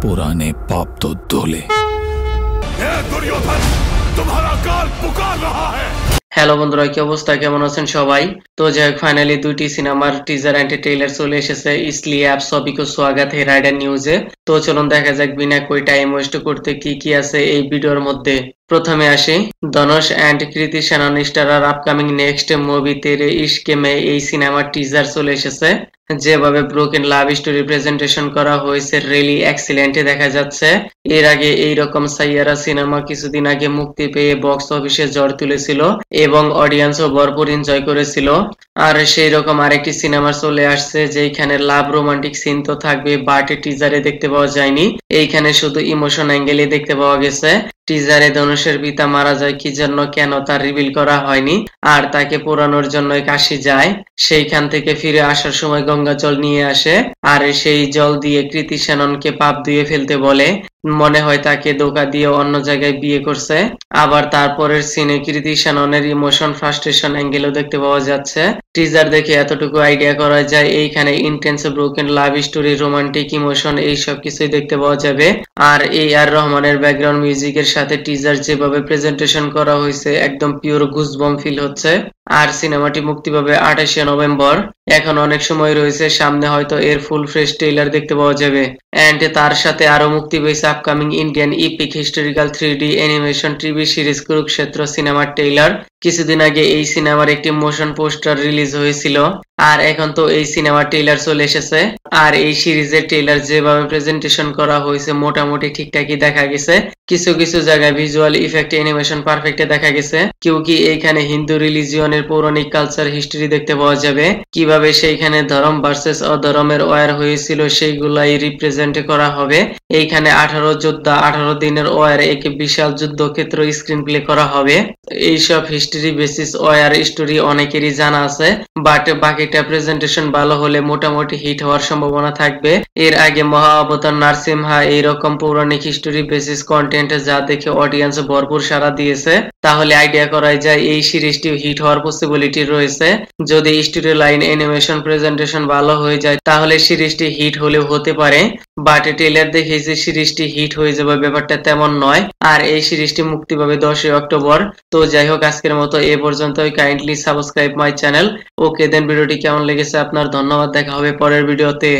पुराने पाप तो धो ले। दुर्योधन, तुम्हारा काल पुकार रहा है। হ্যালো বন্ধুরা, কি অবস্থা, কেমন আছেন সবাই? তো যাই হোক, ফাইনালি দুইটি সিনেমার টিজার এন্ড ট্রেলার চলে এসেছে, इसलिए आप सभी को स्वागत है রাইডার নিউজে। তো চলুন দেখা যাক বিনা কোই টাইম ওয়েস্ট করতে কি কি আছে এই ভিডিওর মধ্যে। প্রথমে আসি ধনুষ এন্ড কৃতি Sanon starrer upcoming next movie তেরে ইশকে মে এই সিনেমার টিজার চলে এসেছে। যেভাবে ব্রোকেন লাভ স্টোরি প্রেজেন্টেশন করা হয়েছে রিয়েলি এক্সিলেন্ট দেখা যাচ্ছে। এর আগে এইরকম সাইয়ারা সিনেমা কিছুদিন আগে মুক্তি পেয়ে বক্স অফিসে ঝড় তুলেছিল এবং অডিয়েন্সও ভরপুর এনজয় করেছিল। আর সেই রকম আরেকটি সিনেমা চলে আসছে যেখানে লাভ রোমান্টিক সিন তো থাকবে, বাট টিজারে দেখতে পাওয়া যায়নি। এইখানে শুধু ইমোশন অ্যাঙ্গেলে দেখতে পাওয়া গেছে। টিজারে ধনুষের পিতা মারা যায় কি জন্য কেন তা রিভিল করা হয়নি, আর তাকে পোড়ানোর জন্য কাশি যায়। সেইখান থেকে ফিরে আসার সময় গঙ্গা জল নিয়ে আসে আর সেই জল দিয়ে কৃতি সেননকে পাপ ধুয়ে ফেলতে বলে। মনে হয় তাকে ধোঁকা দিয়ে অন্য জায়গায় বিয়ে করছে। আবার তারপরের সিনে কৃতি সেননের ইমোশন ফ্রাস্ট্রেশন অ্যাঙ্গেলও দেখতে পাওয়া যাচ্ছে। টিজার দেখে এতটুকু আইডিয়া করা যায় এইখানে intense broken love story, romantic emotion এইসব কিছুই দেখতে পাওয়া যাবে। আর আর রহমানের ব্যাকগ্রাউন্ড মিউজিকের সাথে টিজার যেভাবে প্রেজেন্টেশন করা হয়েছে একদম পিওর গুজবম ফিল হচ্ছে। আর সিনেমাটি মুক্তি পাবে 28শে নভেম্বর। এখন অনেক সময় রয়েছে, সামনে হয়তো এর ফুল ফ্রেশ ট্রেলার দেখতে পাওয়া যাবে। এন্ড তার সাথে আরো মুক্তি পেয়েছে upcoming Indian epic historical 3D animation TV series Kurukshetra সিনেমার ট্রেলার। কিছুদিন আগে এই সিনেমার একটি মোশন পোস্টার রিলিজ হয়েছিল, আর এখন তো এই সিনেমার ট্রেলার চলে এসেছে। আর এই সিরিজের ট্রেলার যেভাবে প্রেজেন্টেশন করা হয়েছে মোটামুটি ঠিকঠাকই দেখা গেছে। কিছু কিছু জায়গায় ভিজুয়াল ইফেক্ট অ্যানিমেশন পারফেক্টে দেখা গেছে। কিউকি এইখানে হিন্দু রিলিজিয়নের পৌরাণিক কালচার হিস্ট্রি দেখতে পাওয়া যাবে, কিভাবে সেইখানে ধর্ম ভার্সেস অধর্মের ওয়ার হয়েছিল সেইগুলাই রিপ্রেজেন্ট করা হবে। এইখানে 18 যোদ্ধা 18 দিনের ওয়ার এক বিশাল যুদ্ধক্ষেত্র স্ক্রিন প্লে করা হবে। এইসব হিস্ট্রি বেসিস ওয়ার স্টোরি অনেকেরই জানা আছে, বাট বাকিটা প্রেজেন্টেশন ভালো হলে মোটামুটি হিট হওয়ার সম্ভাবনা থাকবে। এর আগে মহা অবতার নারসিমহা এইরকম পৌরাণিক হিস্টোরি বেসিস কন্টেন্ট যা দেখে অডিয়েন্স ভরপুর সাড়া দিয়েছে, তাহলে আইডিয়া করা যায় এই সিরিজটি হিট হওয়ার পসিবিলিটি রয়েছে। যদি স্টোরি লাইন অ্যানিমেশন প্রেজেন্টেশন ভালো হয়ে যায় তাহলে সিরিজটি হিট হলেও হতে পারে, বাট ট্রেলার দেখে যে সিরিজটি হিট হয়ে যাবে ব্যাপারটা তেমন নয়। আর এই সিরিজটি মুক্তি পাবে 10 অক্টোবর। তো যাই হোক, আজকের মতো এ পর্যন্তই। Kindly subscribe my channel. Okay then, ভিডিওটি কেমন লেগেছে আপনার? ধন্যবাদ, দেখা হবে পরের ভিডিওতে।